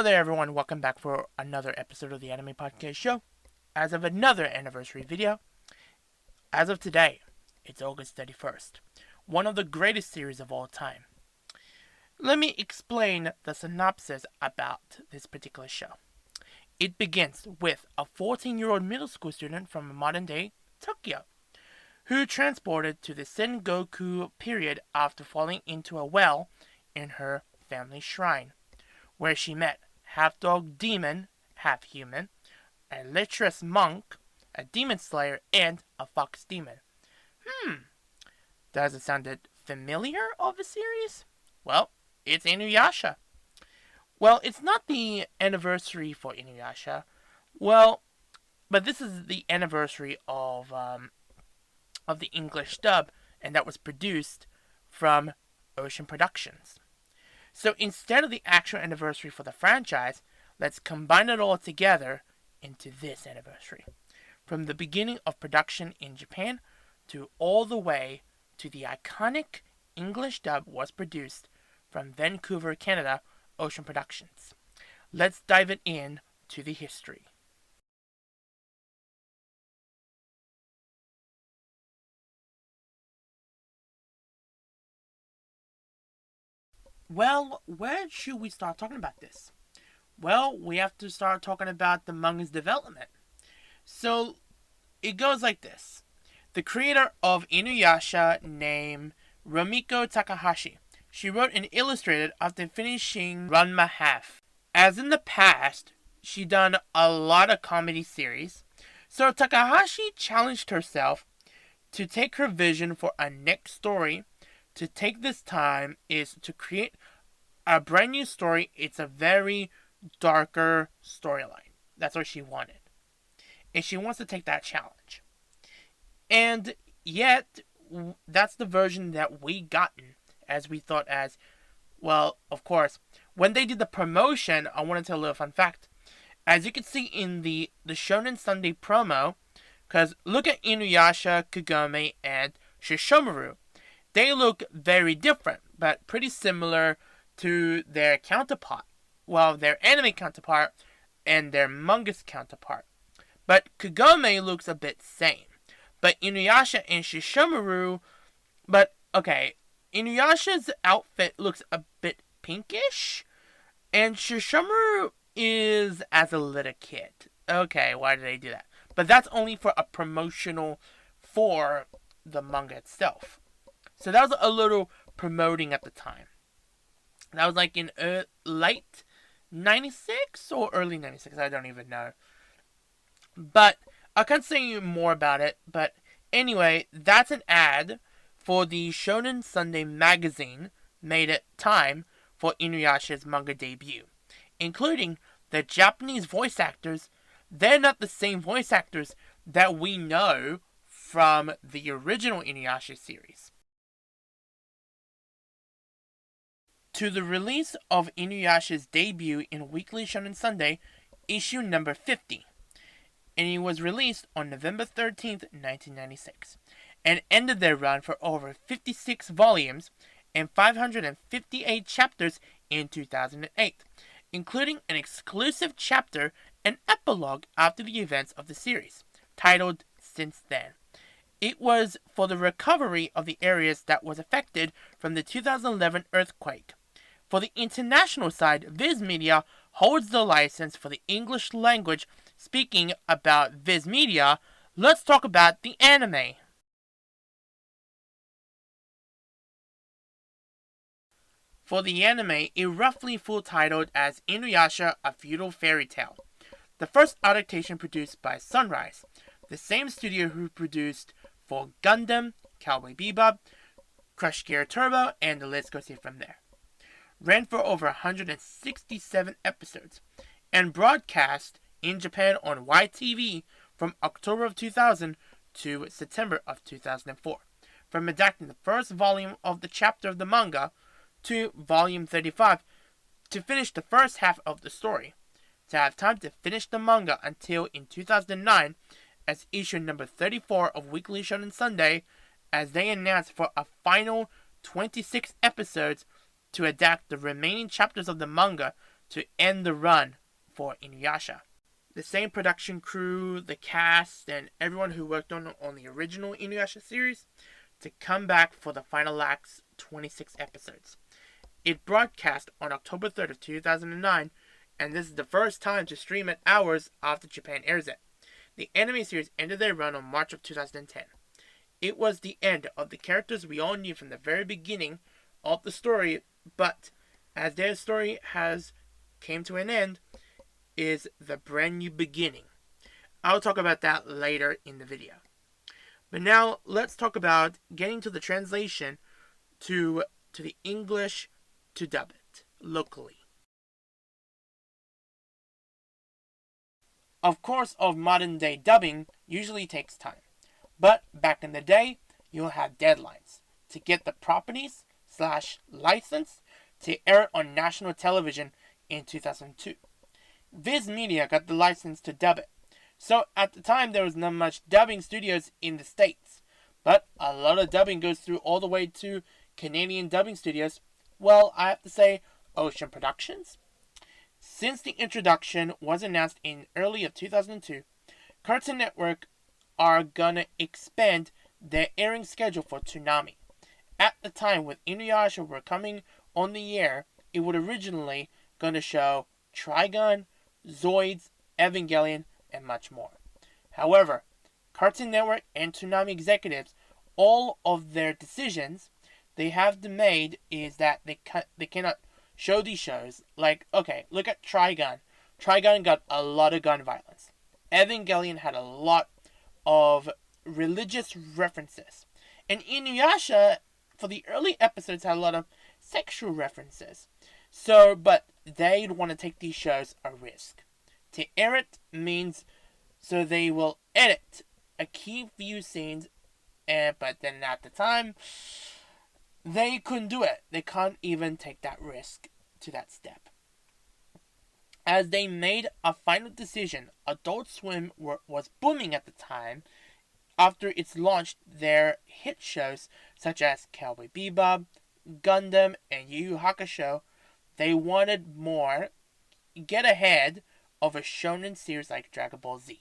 Hello there everyone, welcome back for another episode of the Anime Podcast Show. As of another anniversary video, as of today, it's August 31st, one of the greatest series of all time. Let me explain the synopsis about this particular show. It begins with a 14-year-old middle school student from modern-day Tokyo, who transported to the Sengoku period after falling into a well in her family shrine, where she met half-dog demon, half-human, a lecherous monk, a demon slayer, and a fox demon. Does it sound familiar of a series? Well, it's Inuyasha. Well, it's not the anniversary for Inuyasha. Well, but this is the anniversary of the English dub, and that was produced from Ocean Productions. So instead of the actual anniversary for the franchise, let's combine it all together into this anniversary. From the beginning of production in Japan to all the way to the iconic English dub was produced from Vancouver, Canada, Ocean Productions. Let's dive it in to the history. Well, where should we start talking about this? Well, we have to start talking about the manga's development. So, it goes like this. The creator of Inuyasha, named Rumiko Takahashi, she wrote and illustrated after finishing Ranma Half. As in the past, she done a lot of comedy series, so Takahashi challenged herself to take her vision for a next story. To take this time is to create a brand new story. It's a very darker storyline. That's what she wanted. And she wants to take that challenge. And yet, that's the version that we gotten, as we thought as, well, of course. When they did the promotion, I want to tell a little fun fact. As you can see in the Shonen Sunday promo, because look at Inuyasha, Kagome, and Shishomaru. They look very different, but pretty similar to their counterpart. Well, their anime counterpart and their manga's counterpart. But Kagome looks a bit same. But Inuyasha and Shishomaru... But, okay, Inuyasha's outfit looks a bit pinkish. And Shishomaru is as a little kid. Okay, why did they do that? But that's only for a promotional for the manga itself. So that was a little promoting at the time. That was like in late 96 or early 96, I don't even know. But I can't say more about it. But anyway, that's an ad for the Shonen Sunday magazine made at time for Inuyasha's manga debut. Including the Japanese voice actors. They're not the same voice actors that we know from the original Inuyasha series. To the release of Inuyasha's debut in Weekly Shonen Sunday, issue number 50. And it was released on November 13th, 1996. And ended their run for over 56 volumes and 558 chapters in 2008. Including an exclusive chapter and epilogue after the events of the series, titled Since Then. It was for the recovery of the areas that was affected from the 2011 earthquake. For the international side, Viz Media holds the license for the English language. Speaking about Viz Media, let's talk about the anime. For the anime, it roughly full-titled as Inuyasha, A Feudal Fairy Tale. The first adaptation produced by Sunrise, the same studio who produced for Gundam, Cowboy Bebop, Crush Gear Turbo, and the list goes from there. Ran for over 167 episodes, and broadcast in Japan on YTV from October of 2000 to September of 2004. From adapting the first volume of the chapter of the manga to volume 35 to finish the first half of the story, to have time to finish the manga until in 2009 as issue number 34 of Weekly Shonen Sunday, as they announced for a final 26 episodes to adapt the remaining chapters of the manga to end the run for Inuyasha. The same production crew, the cast, and everyone who worked on the original Inuyasha series to come back for the final act's 26 episodes. It broadcast on October 3rd of 2009, and this is the first time to stream it hours after Japan airs it. The anime series ended their run on March of 2010. It was the end of the characters we all knew from the very beginning of the story, but as their story has came to an end, is the brand new beginning. I'll talk about that later in the video. But now let's talk about getting to the translation to the English to dub it locally. Of course, modern day dubbing usually takes time, but back in the day, you'll have deadlines to get the properties / license to air it on national television in 2002. Viz Media got the license to dub it, so at the time there was not much dubbing studios in the States, but a lot of dubbing goes through all the way to Canadian dubbing studios. Well, I have to say, Ocean Productions. Since the introduction was announced in early of 2002, Cartoon Network are gonna expand their airing schedule for Toonami. At the time, with Inuyasha were coming on the air, it would originally gonna show Trigun, Zoids, Evangelion, and much more. However, Cartoon Network and Toonami executives, all of their decisions they have made is that they cannot show these shows. Like, okay, look at Trigun. Trigun got a lot of gun violence. Evangelion had a lot of religious references. And Inuyasha, for the early episodes, had a lot of sexual references. So, but they'd want to take these shows a risk. To air it means, so they will edit a key few scenes, but then at the time, they couldn't do it. They can't even take that risk to that step. As they made a final decision, Adult Swim was booming at the time. After it's launched their hit shows such as Cowboy Bebop, Gundam, and Yu Yu Hakusho, they wanted more, get ahead of a shonen series like Dragon Ball Z.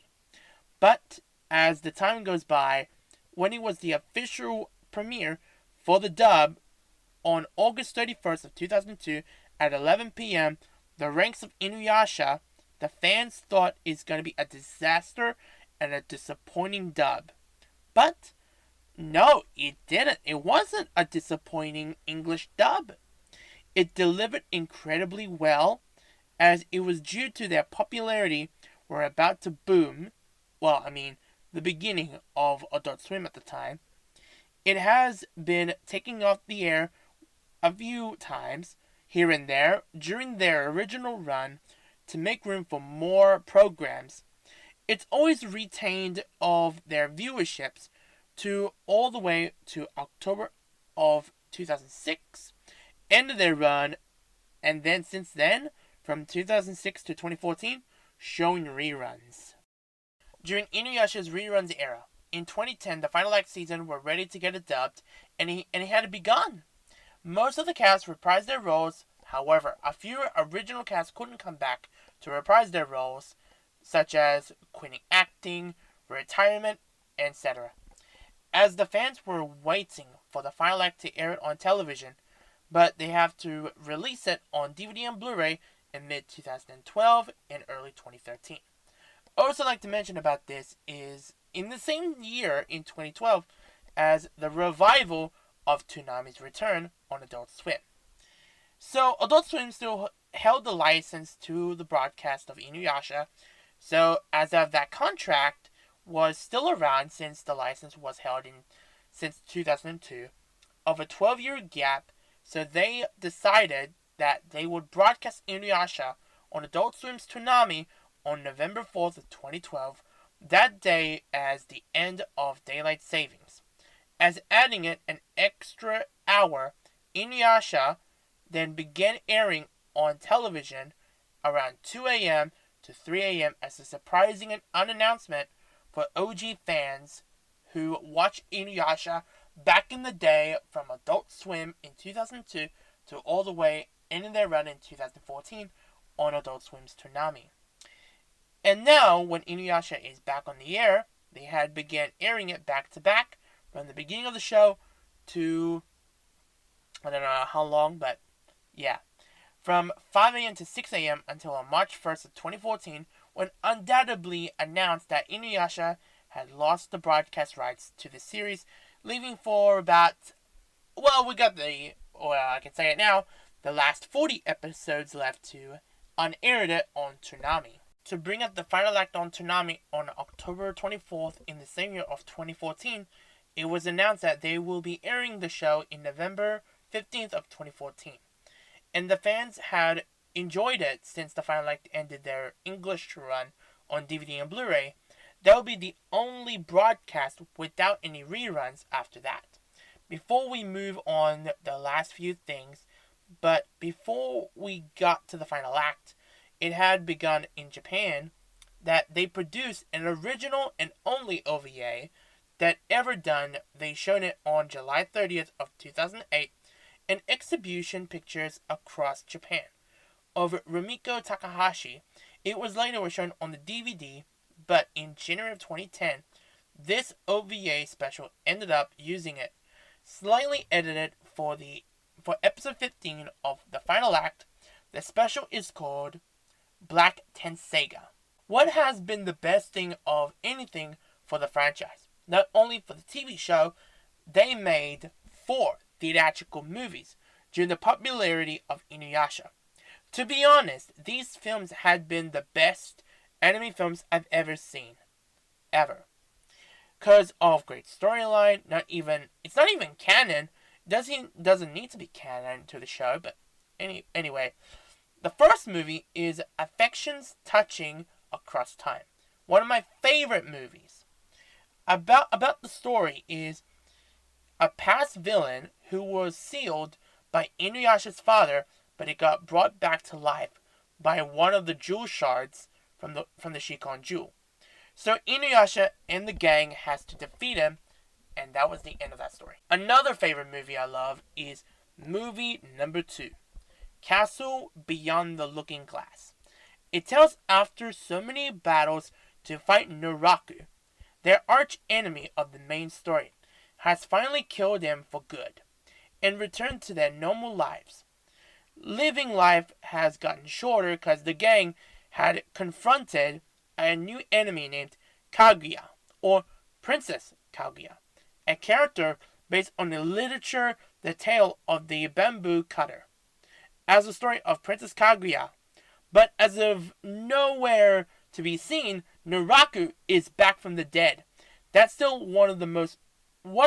But as the time goes by, when it was the official premiere for the dub on August 31st of 2002 at 11 p.m., the ranks of Inuyasha, the fans thought is going to be a disaster and a disappointing dub. But no, it didn't. It wasn't a disappointing English dub. It delivered incredibly well, as it was due to their popularity were about to boom. Well, I mean, the beginning of Adult Swim at the time. It has been taking off the air a few times, here and there, during their original run, to make room for more programs. It's always retained of their viewerships to all the way to October of 2006, end of their run, and then since then, from 2006 to 2014, showing reruns. During Inuyasha's reruns era, in 2010, the final act season were ready to get it dubbed, and it had begun. Most of the cast reprised their roles. However, a few original cast couldn't come back to reprise their roles, such as quitting acting, retirement, etc. As the fans were waiting for the final act to air it on television, but they have to release it on DVD and Blu-ray in mid-2012 and early 2013. Also like to mention about this is, in the same year, in 2012, as the revival of Toonami's return on Adult Swim. So, Adult Swim still held the license to the broadcast of Inuyasha, so as of that contract was still around since the license was held since 2002, of a 12-year gap, so they decided that they would broadcast Inuyasha on Adult Swim's Toonami on November 4th of 2012, that day as the end of daylight savings. As adding it an extra hour, Inuyasha then began airing on television around 2 a.m. to 3 a.m. as a surprising announcement for OG fans who watched Inuyasha back in the day from Adult Swim in 2002 to all the way ending their run in 2014 on Adult Swim's Toonami. And now, when Inuyasha is back on the air, they had began airing it back to back from the beginning of the show to, I don't know how long, but yeah, from 5 a.m. to 6 a.m. until on March 1st of 2014, when undoubtedly announced that Inuyasha had lost the broadcast rights to the series, leaving for about, well, we got the, or I can say it now, the last 40 episodes left to unair it on Toonami. To bring up the final act on Toonami on October 24th in the same year of 2014, it was announced that they will be airing the show in November 15th of 2014. And the fans had enjoyed it since the final act ended their English run on DVD and Blu-ray. That will be the only broadcast without any reruns after that. Before we move on the last few things, but before we got to the final act, it had begun in Japan that they produced an original and only OVA that ever done. They showed it on July 30th of 2008 in exhibition pictures across Japan. Of Rumiko Takahashi, it was later shown on the DVD, but in January of 2010, this OVA special ended up using it, slightly edited for episode 15 of the final act. The special is called Black Tenseiga. What has been the best thing of anything for the franchise? Not only for the TV show, they made 4 theatrical movies during the popularity of Inuyasha. To be honest, these films had been the best anime films I've ever seen. Ever. Because of great storyline, it's not even canon. Doesn't need to be canon to the show, but anyway. The first movie is Affections Touching Across Time. One of my favorite movies. About the story is a past villain who was sealed by Inuyasha's father, but it got brought back to life by one of the jewel shards from the Shikon Jewel. So Inuyasha and the gang has to defeat him, and that was the end of that story. Another favorite movie I love is movie number 2. Castle Beyond the Looking Glass. It tells after so many battles to fight Nuraku, their arch enemy of the main story, has finally killed them for good, and returned to their normal lives. Living life has gotten shorter because the gang had confronted a new enemy named Kaguya, or Princess Kaguya, a character based on the literature The Tale of the Bamboo Cutter, as the story of Princess Kaguya. But as of nowhere to be seen, Nuraku is back from the dead. That's still one of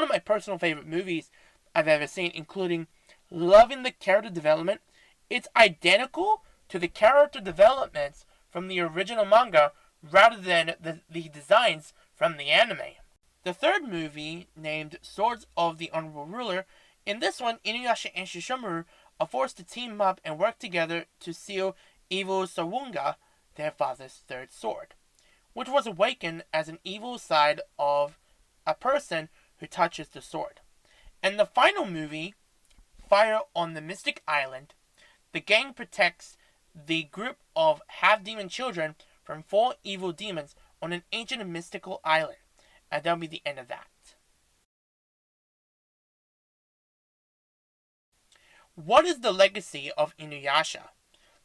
my personal favorite movies I've ever seen, including loving the character development. It's identical to the character developments from the original manga rather than the designs from the anime. The third movie, named Swords of the Honorable Ruler, in this one, Inuyasha and Shishomaru are forced to team up and work together to seal evil Sawunga, their father's third sword, which was awakened as an evil side of a person who touches the sword. And the final movie, Fire on the Mystic Island, the gang protects the group of half-demon children from 4 evil demons on an ancient and mystical island. And that'll be the end of that. What is the legacy of Inuyasha?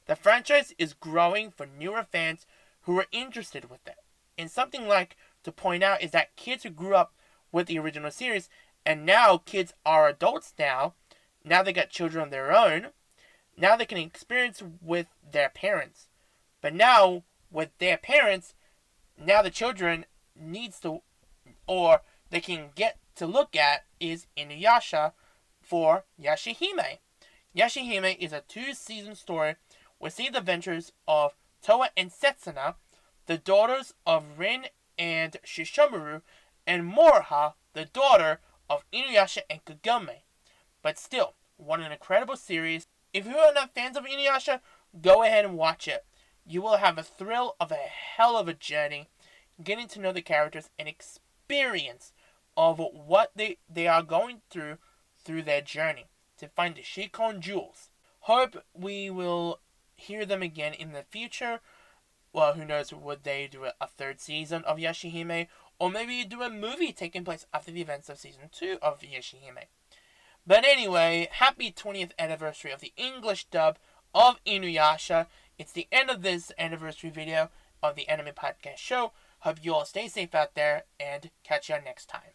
The franchise is growing for newer fans who are interested with it. And something like to point out is that kids who grew up with the original series, and now kids are adults now they got children of their own, now they can experience with their parents. But now, with their parents, now the children needs to, or they can get to look at, is Inuyasha for Yashahime. Yashahime is a 2-season story. We see the adventures of Toa and Setsuna, the daughters of Rin and Shishomaru, and Moroha, the daughter of Inuyasha and Kagome. But still, what an incredible series. If you are not fans of Inuyasha, go ahead and watch it. You will have a thrill of a hell of a journey, getting to know the characters and experience of what they are going through their journey to find the Shikon Jewels. Hope we will hear them again in the future. Well, who knows, would they do a third season of Yashihime, or maybe do a movie taking place after the events of season 2 of Yashihime. But anyway, happy 20th anniversary of the English dub of Inuyasha. It's the end of this anniversary video of the Anime Podcast Show. Hope you all stay safe out there, and catch you next time.